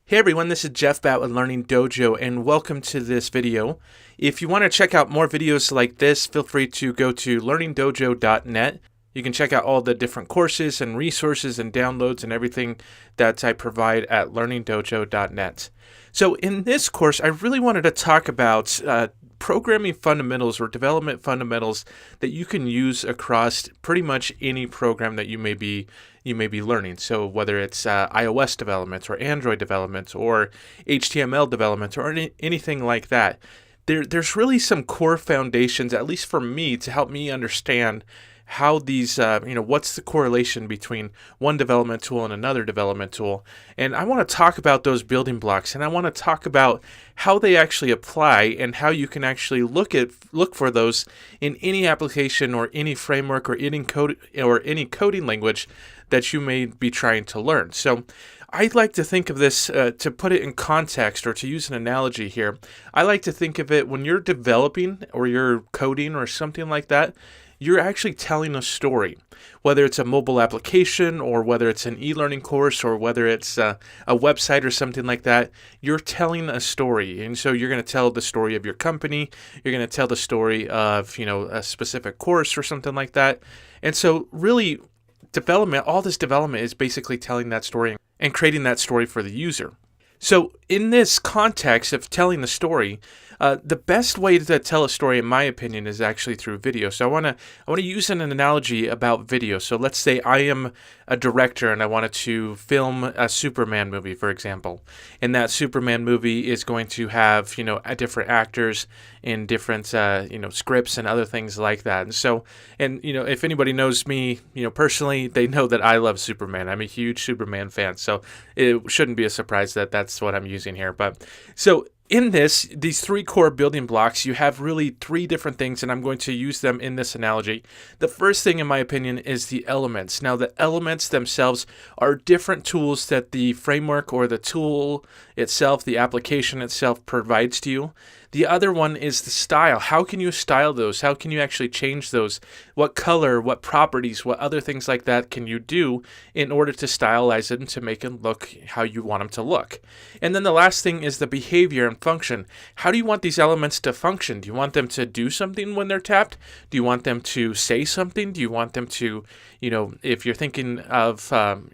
Hey everyone, this is Jeff Batt with Learning Dojo, and welcome to this video. If you want to check out more videos like this, feel free to go to learningdojo.net. You can check out all the different courses and resources and downloads and everything that I provide at learningdojo.net. So in this course, I really wanted to talk about programming fundamentals or development fundamentals that you can use across pretty much any program that you may be learning. So whether it's iOS development or Android development or HTML development or anything like that, there's really some core foundations, at least for me, to help me understand how these, what's the correlation between one development tool and another development tool. And I want to talk about those building blocks, and I want to talk about how they actually apply and how you can actually look for those in any application or any framework or any coding language that you may be trying to learn. So I'd like to think of this, to put it in context or to use an analogy here, I like to think of it when you're developing or you're coding or something like that, you're actually telling a story. Whether it's a mobile application or whether it's an e-learning course or whether it's a website or something like that, you're telling a story. And so you're going to tell the story of your company, you're going to tell the story of, a specific course or something like that. And so really, all this development is basically telling that story and creating that story for the user. So in this context of telling the story, the best way to tell a story, in my opinion, is actually through video. So I want to use an analogy about video. So let's say I am a director and I wanted to film a Superman movie, for example. And that Superman movie is going to have, different actors in different, scripts and other things like that. And so, if anybody knows me, personally, they know that I love Superman. I'm a huge Superman fan. So it shouldn't be a surprise that that's what I'm using here. But so in these three core building blocks, you have really three different things, and I'm going to use them in this analogy. The first thing, in my opinion, is the elements. Now, the elements themselves are different tools that the framework or the tool itself, the application itself, provides to you. The other one is the style. How can you style those? How can you actually change those? What color, what properties, what other things like that can you do in order to stylize it and to make it look how you want them to look? And then the last thing is the behavior and function. How do you want these elements to function? Do you want them to do something when they're tapped? Do you want them to say something? Do you want them to, if you're thinking of an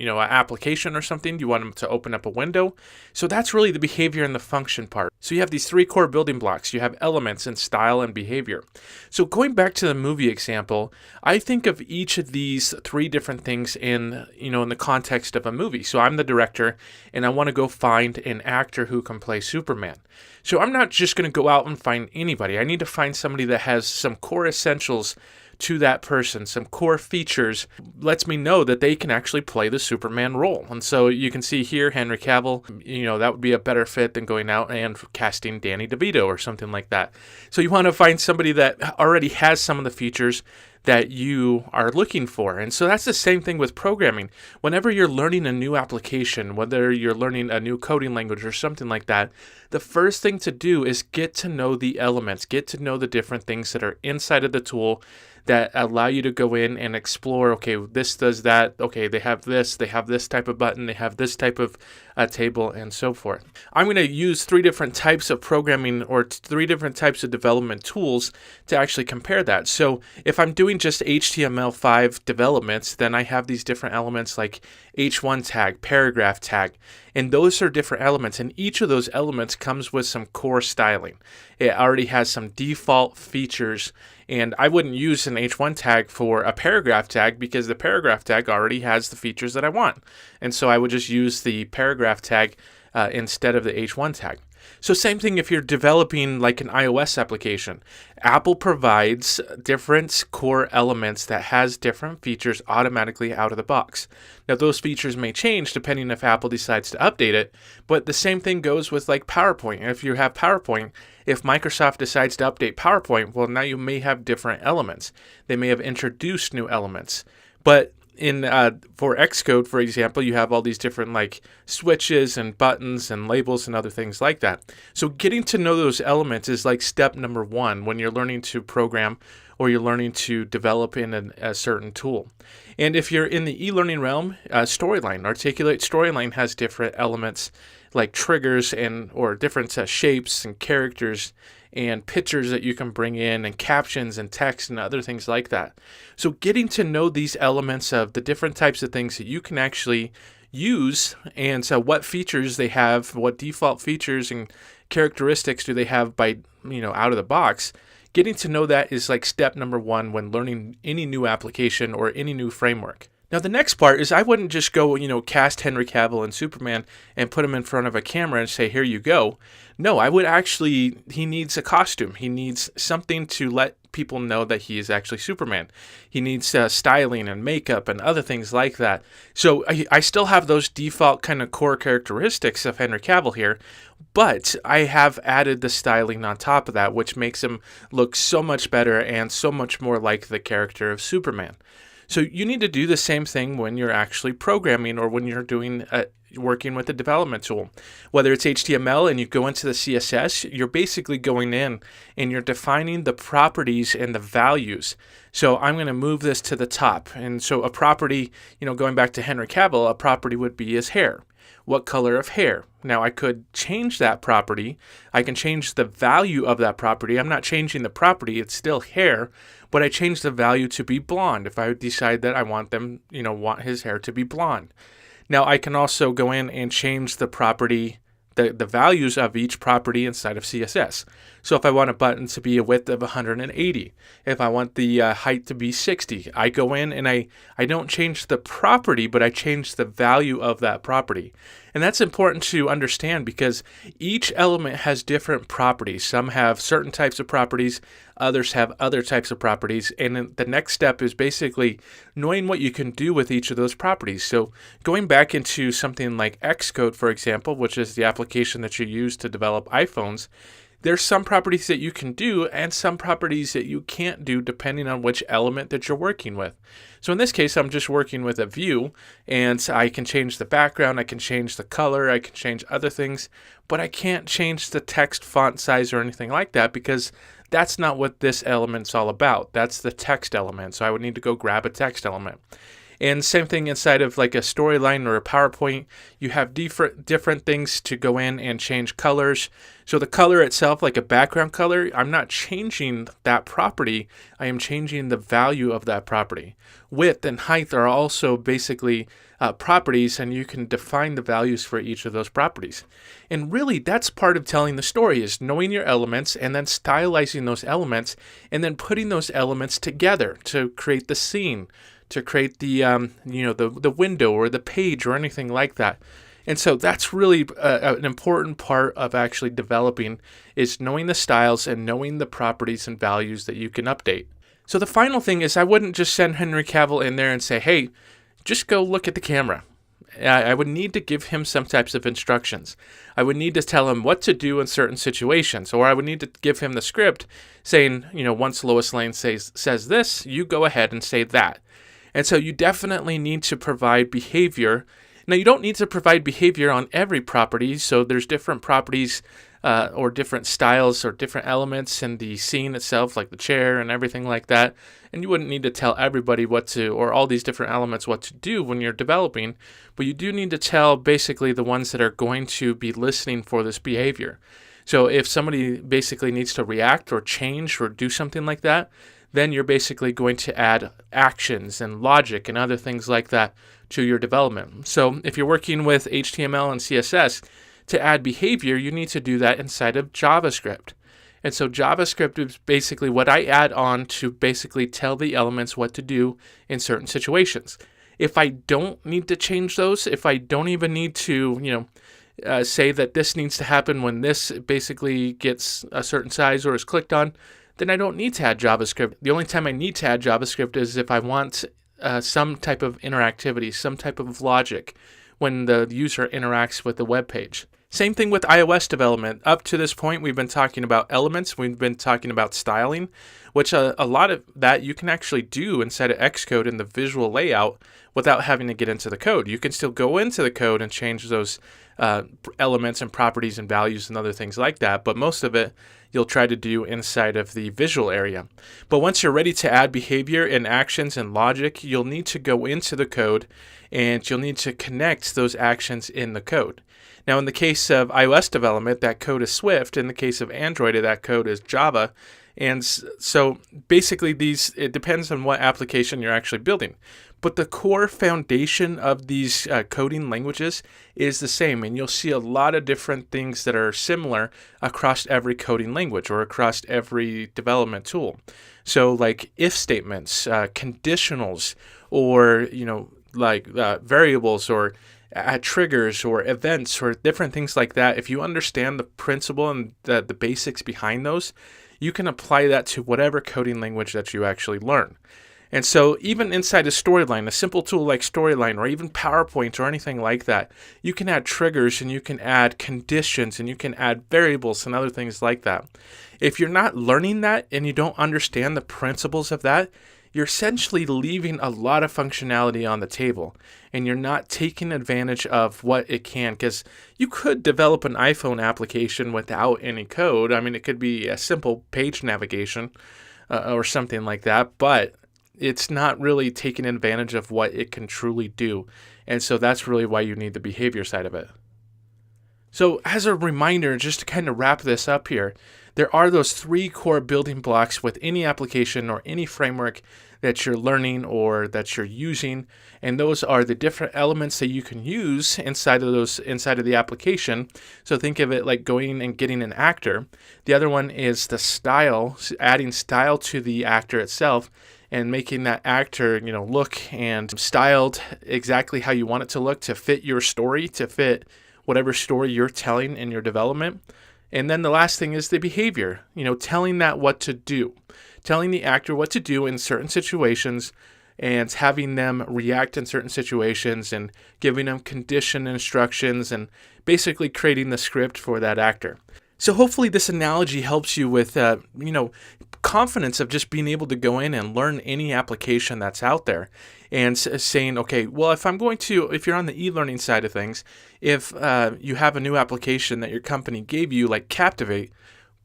application or something, do you want them to open up a window? So that's really the behavior and the function part. So you have these three core building blocks. You have elements and style and behavior. So going back to the movie example, I think of each of these three different things in the context of a movie. So I'm the director and I want to go find an actor who can play Superman. So I'm not just going to go out and find anybody. I need to find somebody that has some core essentials to that person, some core features, lets me know that they can actually play the Superman role. And so you can see here, Henry Cavill, that would be a better fit than going out and casting Danny DeVito or something like that. So you want to find somebody that already has some of the features that you are looking for. And so that's the same thing with programming. Whenever you're learning a new application, whether you're learning a new coding language or something like that, the first thing to do is get to know the elements, get to know the different things that are inside of the tool that allow you to go in and explore, okay, this does that, okay, they have this type of button, they have this type of table, and so forth. I'm going to use three different types of programming or three different types of development tools to actually compare that. So if I'm doing just HTML5 developments, then I have these different elements like H1 tag, paragraph tag, and those are different elements, and each of those elements comes with some core styling. It already has some default features, and I wouldn't use an H1 tag for a paragraph tag because the paragraph tag already has the features that I want. And so I would just use the paragraph tag instead of the H1 tag. So same thing if you're developing like an iOS application. Apple provides different core elements that has different features automatically out of the box. Now those features may change depending if Apple decides to update it, but the same thing goes with like PowerPoint. If you have PowerPoint, if Microsoft decides to update PowerPoint, well, now you may have different elements. They may have introduced new elements. But for Xcode, for example, you have all these different like switches and buttons and labels and other things like that. So getting to know those elements is like step number one when you're learning to program or you're learning to develop in a certain tool. And if you're in the e-learning realm, Storyline, Articulate Storyline has different elements like triggers or different shapes and characters and pictures that you can bring in and captions and text and other things like that. So getting to know these elements of the different types of things that you can actually use, and so what features they have, what default features and characteristics do they have by, out of the box. Getting to know that is like step number one when learning any new application or any new framework. Now, the next part is I wouldn't just go, cast Henry Cavill and Superman and put him in front of a camera and say, here you go. No, I would actually, he needs a costume. He needs something to let people know that he is actually Superman. He needs styling and makeup and other things like that. So I still have those default kind of core characteristics of Henry Cavill here, but I have added the styling on top of that, which makes him look so much better and so much more like the character of Superman. So you need to do the same thing when you're actually programming or when you're doing working with a development tool. Whether it's HTML and you go into the CSS, you're basically going in and you're defining the properties and the values. So I'm going to move this to the top. And so a property, going back to Henry Cavill, a property would be his hair. What color of hair? Now I could change that property. I can change the value of that property. I'm not changing the property, it's still hair, but I change the value to be blonde if I decide that I want his hair to be blonde. Now I can also go in and change the property, the values of each property inside of CSS. So if I want a button to be a width of 180, if I want the height to be 60, I go in and I don't change the property, but I change the value of that property. And that's important to understand because each element has different properties. Some have certain types of properties, others have other types of properties. And then the next step is basically knowing what you can do with each of those properties. So going back into something like Xcode, for example, which is the application that you use to develop iPhones, there's some properties that you can do and some properties that you can't do depending on which element that you're working with. So in this case, I'm just working with a view and I can change the background, I can change the color, I can change other things, but I can't change the text font size or anything like that because that's not what this element's all about. That's the text element. So I would need to go grab a text element. And same thing inside of like a storyline or a PowerPoint, you have different things to go in and change colors. So the color itself, like a background color, I'm not changing that property. I am changing the value of that property. Width and height are also basically properties, and you can define the values for each of those properties. And really, that's part of telling the story, is knowing your elements and then stylizing those elements and then putting those elements together to create the scene, to create the the window or the page or anything like that. And so that's really an important part of actually developing, is knowing the styles and knowing the properties and values that you can update. So the final thing is I wouldn't just send Henry Cavill in there and say, hey, just go look at the camera. I would need to give him some types of instructions. I would need to tell him what to do in certain situations, or I would need to give him the script saying, once Lois Lane says this, you go ahead and say that. And so you definitely need to provide behavior. Now, you don't need to provide behavior on every property, so there's different properties or different styles or different elements in the scene itself, like the chair and everything like that. And you wouldn't need to tell everybody or all these different elements what to do when you're developing, but you do need to tell basically the ones that are going to be listening for this behavior. So if somebody basically needs to react or change or do something like that, then you're basically going to add actions and logic and other things like that to your development. So if you're working with HTML and CSS, to add behavior, you need to do that inside of JavaScript. And so JavaScript is basically what I add on to basically tell the elements what to do in certain situations. If I don't need to change those, if I don't even need to, say that this needs to happen when this basically gets a certain size or is clicked on, then I don't need to add JavaScript. The only time I need to add JavaScript is if I want some type of interactivity, some type of logic when the user interacts with the web page. Same thing with iOS development. Up to this point, we've been talking about elements. We've been talking about styling, which a lot of that you can actually do inside of Xcode in the visual layout without having to get into the code. You can still go into the code and change those elements and properties and values and other things like that. But most of it, you'll try to do inside of the visual area. But once you're ready to add behavior and actions and logic, you'll need to go into the code and you'll need to connect those actions in the code. Now, in the case of iOS development, that code is Swift. In the case of Android, that code is Java. And so basically it depends on what application you're actually building. But the core foundation of these coding languages is the same. And you'll see a lot of different things that are similar across every coding language or across every development tool. So like if statements, conditionals, or, variables, or triggers or events or different things like that. If you understand the principle and the basics behind those, you can apply that to whatever coding language that you actually learn. And so even inside a Storyline, a simple tool like Storyline, or even PowerPoint or anything like that, you can add triggers and you can add conditions and you can add variables and other things like that. If you're not learning that and you don't understand the principles of that, you're essentially leaving a lot of functionality on the table and you're not taking advantage of what it can, because you could develop an iPhone application without any code. I mean, it could be a simple page navigation or something like that, but it's not really taking advantage of what it can truly do. And so that's really why you need the behavior side of it. So as a reminder, just to kind of wrap this up here, there are those 3 core building blocks with any application or any framework that you're learning or that you're using, and those are the different elements that you can use inside of the application. So think of it like going and getting an actor. The other one is the style, adding style to the actor itself and making that actor, look and styled exactly how you want it to look to fit your story, to fit whatever story you're telling in your development. And then the last thing is the behavior, telling that what to do, telling the actor what to do in certain situations and having them react in certain situations and giving them condition instructions and basically creating the script for that actor. So hopefully this analogy helps you with, confidence of just being able to go in and learn any application that's out there and saying, okay, well, if you're on the e-learning side of things, if you have a new application that your company gave you, like Captivate,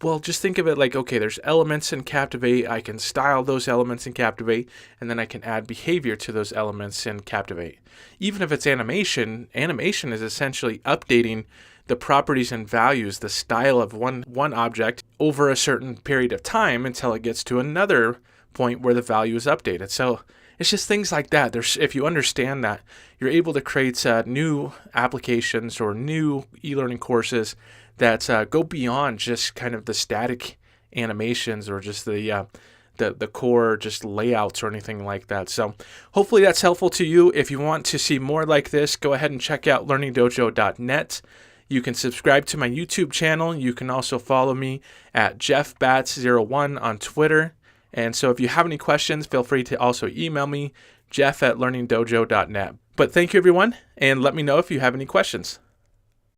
well, just think of it like, okay, there's elements in Captivate. I can style those elements in Captivate, and then I can add behavior to those elements in Captivate. Even if it's animation is essentially updating the properties and values, the style of one object over a certain period of time until it gets to another point where the value is updated. So it's just things like that. If you understand that, you're able to create new applications or new e-learning courses that go beyond just kind of the static animations or just the core just layouts or anything like that. So hopefully that's helpful to you. If you want to see more like this, go ahead and check out learningdojo.net. You can subscribe to my YouTube channel. You can also follow me at JeffBats01 on Twitter. And so if you have any questions, feel free to also email me, jeff@learningdojo.net. But thank you, everyone, and let me know if you have any questions.